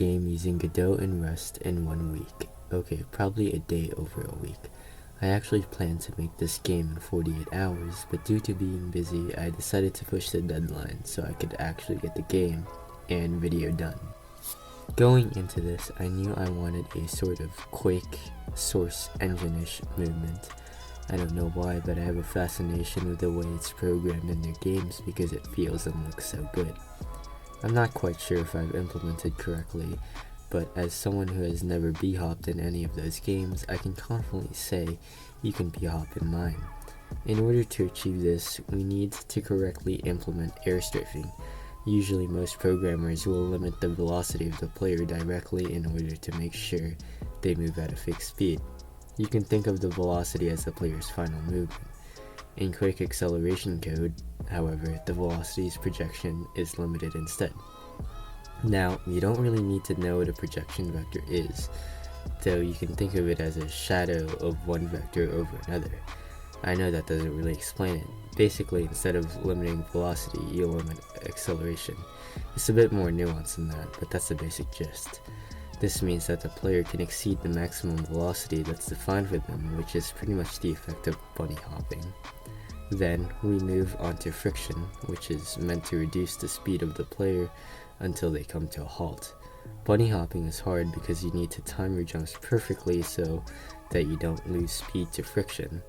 game using Godot and Rust in 1 week. Okay, probably a day over a week. I actually planned to make this game in 48 hours, but due to being busy, I decided to push the deadline so I could actually get the game and video done. Going into this, I knew I wanted a sort of Quake source engine-ish movement. I don't know why, but I have a fascination with the way it's programmed in their games because it feels and looks so good. I'm not quite sure if I've implemented correctly, but as someone who has never b-hopped in any of those games, I can confidently say you can b-hop in mine. In order to achieve this, we need to correctly implement air strafing. Usually most programmers will limit the velocity of the player directly in order to make sure they move at a fixed speed. You can think of the velocity as the player's final movement. In Quake acceleration code, however, the velocity's projection is limited instead. Now, you don't really need to know what a projection vector is, though you can think of it as a shadow of one vector over another. I know that doesn't really explain it. Basically, instead of limiting velocity, you limit acceleration. It's a bit more nuanced than that, but that's the basic gist. This means that the player can exceed the maximum velocity that's defined for them, which is pretty much the effect of bunny hopping. Then, we move on to friction, which is meant to reduce the speed of the player until they come to a halt. Bunny hopping is hard because you need to time your jumps perfectly so that you don't lose speed to friction.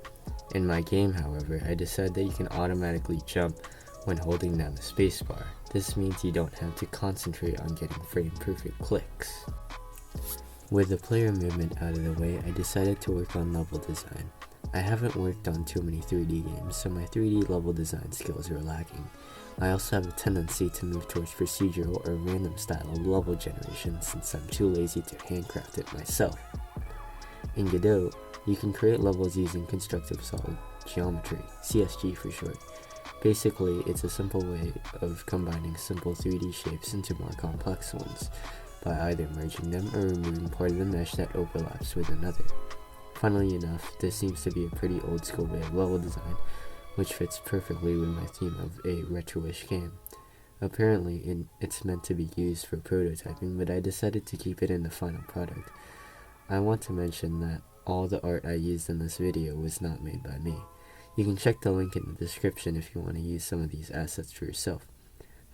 In my game, however, I decided that you can automatically jump when holding down the spacebar. This means you don't have to concentrate on getting frame-perfect clicks. With the player movement out of the way, I decided to work on level design. I haven't worked on too many 3D games, so my 3D level design skills are lacking. I also have a tendency to move towards procedural or random style of level generation since I'm too lazy to handcraft it myself. In Godot, you can create levels using constructive solid geometry, CSG for short. Basically, it's a simple way of combining simple 3D shapes into more complex ones, by either merging them or removing part of the mesh that overlaps with another. Funnily enough, this seems to be a pretty old school way of level design, which fits perfectly with my theme of a retro-ish game. Apparently, it's meant to be used for prototyping, but I decided to keep it in the final product. I want to mention that all the art I used in this video was not made by me. You can check the link in the description if you want to use some of these assets for yourself.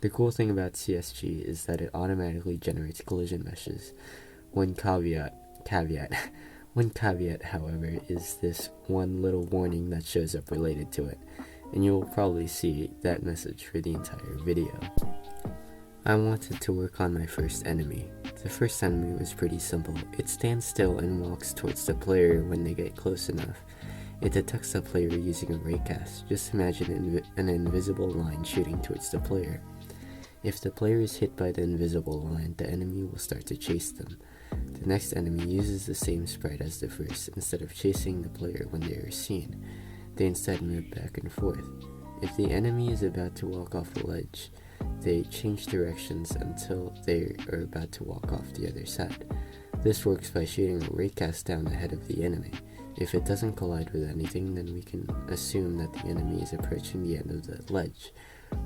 The cool thing about CSG is that it automatically generates collision meshes. One caveat, however, is this one little warning that shows up related to it, and you will probably see that message for the entire video. I wanted to work on my first enemy. The first enemy was pretty simple. It stands still and walks towards the player when they get close enough. It detects the player using a raycast. Just imagine an invisible line shooting towards the player. If the player is hit by the invisible line, the enemy will start to chase them. The next enemy uses the same sprite as the first. Instead of chasing the player when they are seen, they instead move back and forth. If the enemy is about to walk off a ledge, they change directions until they are about to walk off the other side. This works by shooting a raycast down ahead of the enemy. If it doesn't collide with anything, then we can assume that the enemy is approaching the end of the ledge.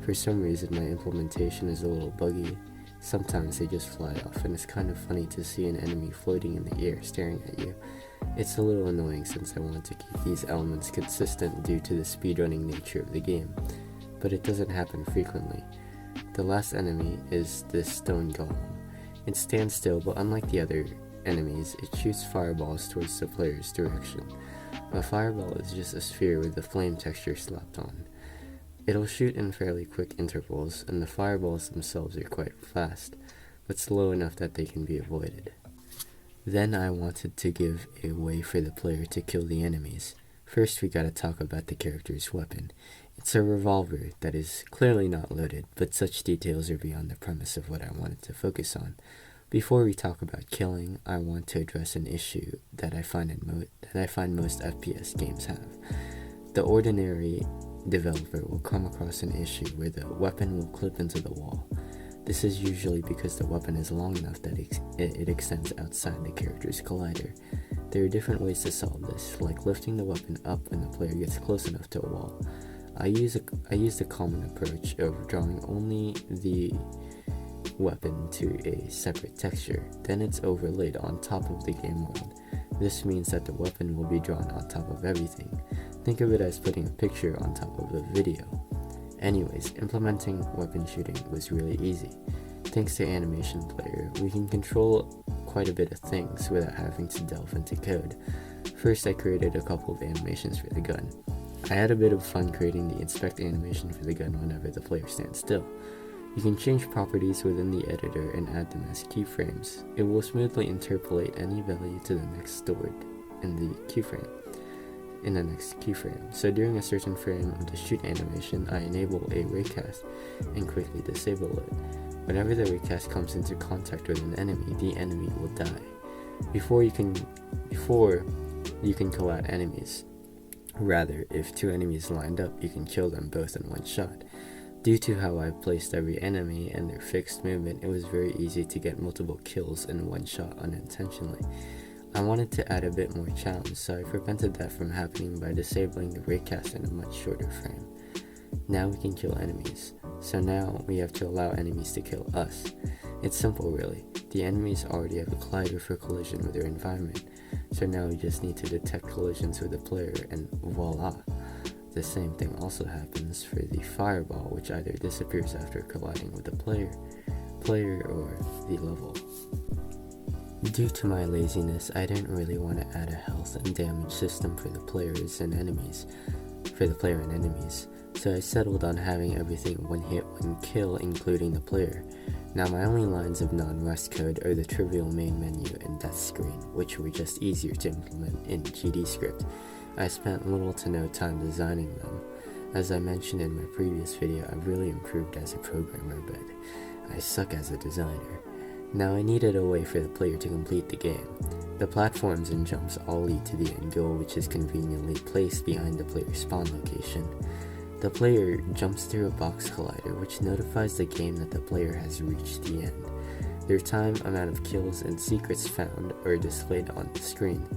For some reason, my implementation is a little buggy. Sometimes they just fly off, and it's kind of funny to see an enemy floating in the air staring at you. It's a little annoying since I want to keep these elements consistent due to the speedrunning nature of the game, but it doesn't happen frequently. The last enemy is this stone golem. It stands still, but unlike the other enemies, it shoots fireballs towards the player's direction. A fireball is just a sphere with a flame texture slapped on. It'll shoot in fairly quick intervals, and the fireballs themselves are quite fast, but slow enough that they can be avoided. Then I wanted to give a way for the player to kill the enemies. First, we gotta talk about the character's weapon. It's a revolver that is clearly not loaded, but such details are beyond the premise of what I wanted to focus on. Before we talk about killing, I want to address an issue that I find most FPS games have. The ordinary developer will come across an issue where the weapon will clip into the wall. This is usually because the weapon is long enough that it extends outside the character's collider. There are different ways to solve this, like lifting the weapon up when the player gets close enough to a wall. I use the common approach of drawing only the weapon to a separate texture. Then it's overlaid on top of the game world. This means that the weapon will be drawn on top of everything. Think of it as putting a picture on top of a video. Anyways, implementing weapon shooting was really easy. Thanks to Animation Player, we can control quite a bit of things without having to delve into code. First, I created a couple of animations for the gun. I had a bit of fun creating the inspect animation for the gun whenever the player stands still. You can change properties within the editor and add them as keyframes. It will smoothly interpolate any value to the next stored in the keyframe. So during a certain frame of the shoot animation, I enable a raycast and quickly disable it. Whenever the raycast comes into contact with an enemy, the enemy will die. Before you can kill out enemies. Rather, if two enemies lined up, you can kill them both in one shot. Due to how I placed every enemy and their fixed movement, it was very easy to get multiple kills in one shot unintentionally. I wanted to add a bit more challenge, so I prevented that from happening by disabling the raycast in a much shorter frame. Now we can kill enemies, so now we have to allow enemies to kill us. It's simple really. The enemies already have a collider for collision with their environment, so now we just need to detect collisions with the player and voila! The same thing also happens for the fireball, which either disappears after colliding with the player or the level. Due to my laziness, I didn't really want to add a health and damage system for the player and enemies, so I settled on having everything one hit, one kill, including the player. Now my only lines of non-Rust code are the trivial main menu and death screen, which were just easier to implement in GDcript. I spent little to no time designing them. As I mentioned in my previous video, I've really improved as a programmer, but I suck as a designer. Now I needed a way for the player to complete the game. The platforms and jumps all lead to the end goal, which is conveniently placed behind the player's spawn location. The player jumps through a box collider, which notifies the game that the player has reached the end. Their time, amount of kills, and secrets found are displayed on the screen.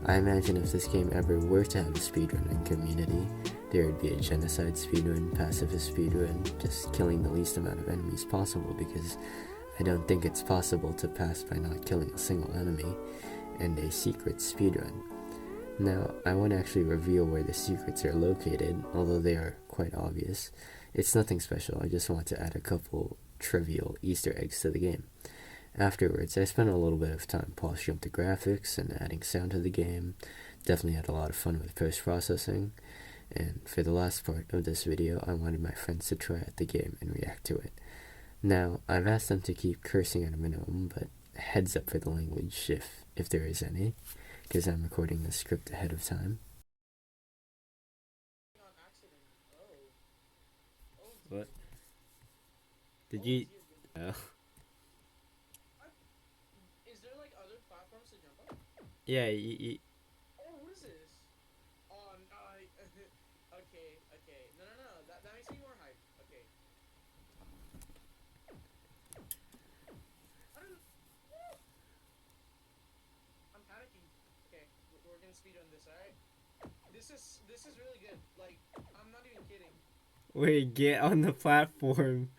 I imagine if this game ever were to have a speedrunning community, there would be a genocide speedrun, pacifist speedrun, just killing the least amount of enemies possible, because I don't think it's possible to pass by not killing a single enemy, and a secret speedrun. Now, I won't actually reveal where the secrets are located, although they are quite obvious. It's nothing special, I just want to add a couple trivial Easter eggs to the game. Afterwards, I spent a little bit of time polishing up the graphics and adding sound to the game. Definitely had a lot of fun with post-processing. And for the last part of this video, I wanted my friends to try out the game and react to it. Now, I've asked them to keep cursing at a minimum, but heads up for the language if there is any, because I'm recording the script ahead of time. What? Did you... Oh. Is there like other platforms to jump on? Yeah, Oh, what is this? Oh, no, okay. No. That makes me more hype. Okay. I'm panicking. Okay, we're gonna speed on this, alright? This is really good. Like, I'm not even kidding. Wait, get on the platform.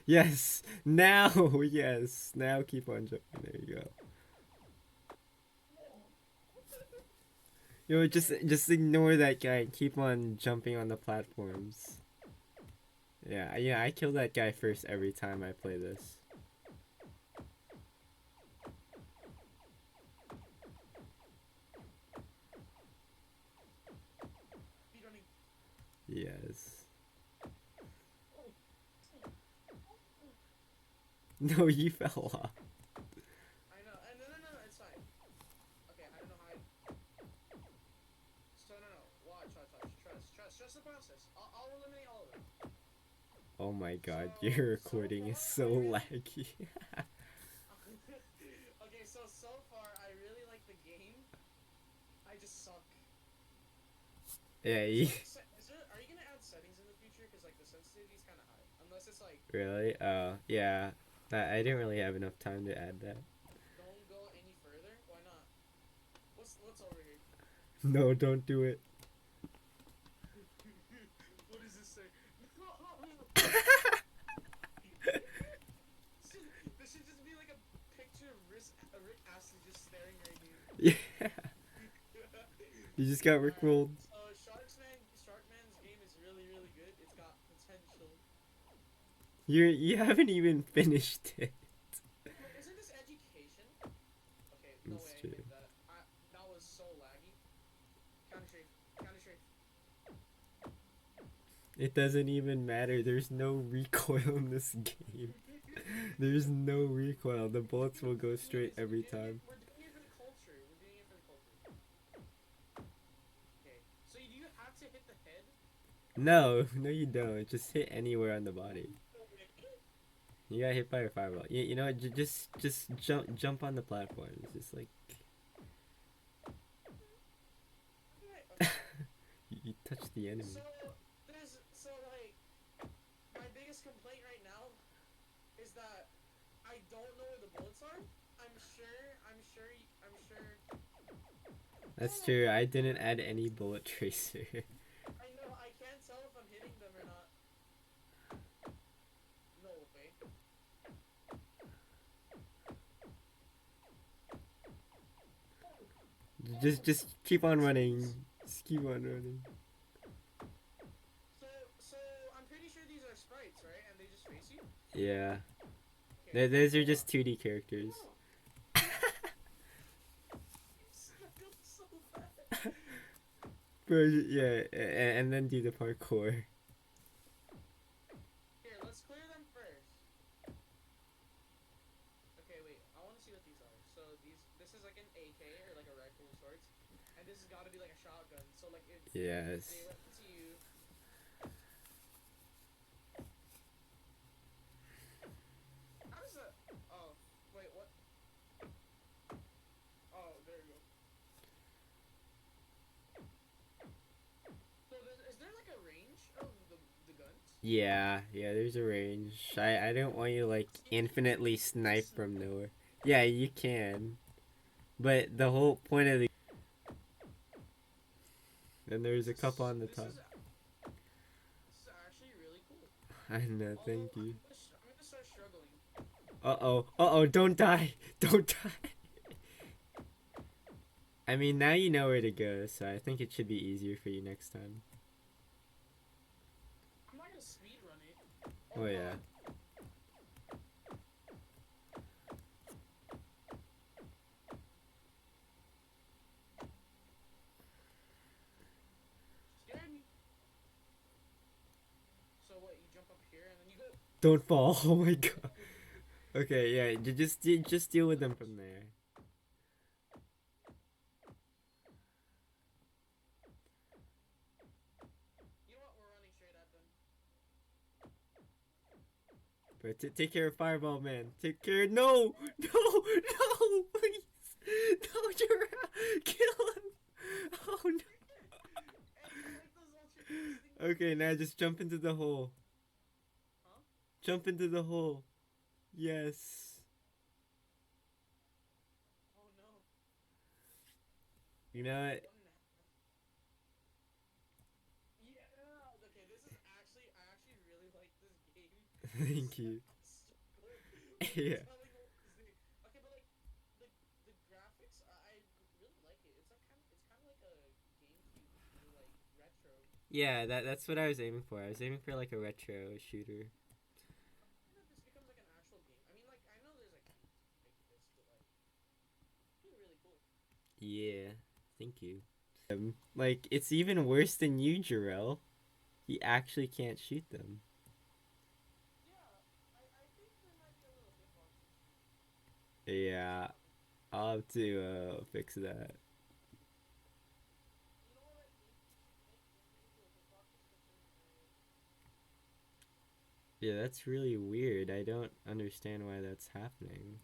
Yes, now, yes. Now keep on jumping. There you go. Yo, just ignore that guy and keep on jumping on the platforms. Yeah, I kill that guy first every time I play this. Speedrunning. Yes. No, you fell off. I know. No, it's fine. Okay, I don't know how I... So, no. Watch. Trust the process. I'll eliminate all of it. Oh my god, your recording is so laggy. Okay, so far, I really like the game. I just suck. Yeah, Are you gonna add settings in the future? Because, like, the sensitivity is kind of high. Unless it's, like... Really? Oh, yeah. I didn't really have enough time to add that. Don't go any further? Why not? What's over here? No, don't do it. What does this say? Rick Astley just staring right here. Yeah. You just got rickrolled. So Sharkman's game is really really good. It's got potential. You haven't even finished it. Wait, isn't this education? Okay, no That's way I true. hit that. That was so laggy. Counter strafe, counter strafe. It doesn't even matter. There's no recoil in this game. There's no recoil. The bullets will go straight every time. We're doing it for the culture. We're doing it for the culture. Okay. So do you have to hit the head? No, no, you don't. Just hit anywhere on the body. You got hit by a fireball. You know what? Just jump on the platforms. Just like Okay. you touch the enemy. So like my biggest complaint right now is that I don't know where the bullets are. I'm sure. That's true. I didn't add any bullet tracer. I know. I can't tell if I'm hitting them or not. No way. just keep on running. Just keep on running. So I'm pretty sure these are sprites, right? And they just face you. Yeah. Okay. Those are just 2D characters. So bad. Bro, yeah, and then do the parkour. Here, let's clear them first. Okay, wait. I want to see what these are. So this is like an AK or like a rifle of sorts, and this has got to be like a shotgun. So like if Yes. they went to you. How does that? Oh, wait, what? Oh, there you go. So is there like a range of the guns? Yeah, there's a range. I don't want you like infinitely snipe from nowhere. Yeah, you can. But the whole point of the and there's a cup on the top. This is actually really cool. I know, Although thank you. I'm gonna start struggling. Uh-oh, don't die. Don't die. I mean, now you know where to go, so I think it should be easier for you next time. I'm not gonna speed run it. Oh yeah. Scared me. So what? You jump up here and then you go. Don't fall. Oh my god. Okay, yeah, just deal with them from there. You know what? We're running straight at them. But take care of Fireball Man. Take care. No, please. No, Giraffe. Kill him. Oh no. Okay, now just jump into the hole. Huh? Jump into the hole. Yes. Oh no. You know what? Yeah. Okay, this is actually I actually really like this game. Thank you. Yeah. Okay, but like the graphics, I really like it. It's kind of like a GameCube shooter, like retro. Yeah, that's what I was aiming for. I was aiming for like a retro shooter. That this becomes like an actual game. I mean, like I know there's like games like this, but like it's really cool. Yeah. Thank you. Like it's even worse than you, Jarrell. He actually can't shoot them. Yeah, I think there might be a little hitbox issue. Yeah, I'll have to fix that. You know what I think you should make individual hitboxes for certain areas. Yeah, that's really weird. I don't understand why that's happening.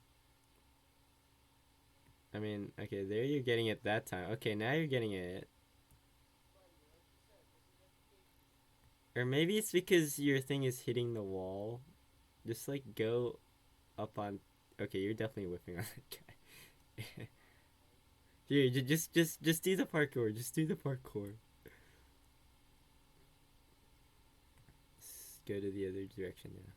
I mean, okay, there you're getting it that time. Okay, now you're getting it. Buddy, like you said, this is education. Or maybe it's because your thing is hitting the wall. Just like go up on. Okay, you're definitely whipping on that guy. Here, just do the parkour. Just do the parkour. Let's go to the other direction now.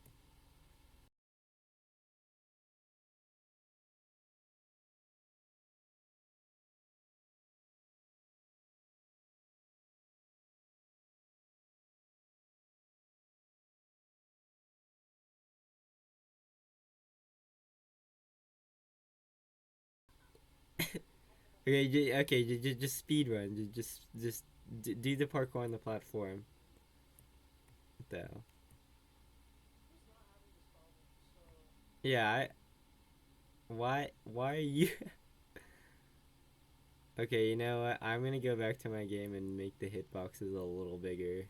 Okay, just speed run. Do the parkour on the platform. What the hell? Who's not having this problem? So Yeah, why are you? Okay, you know what? I'm gonna go back to my game and make the hitboxes a little bigger.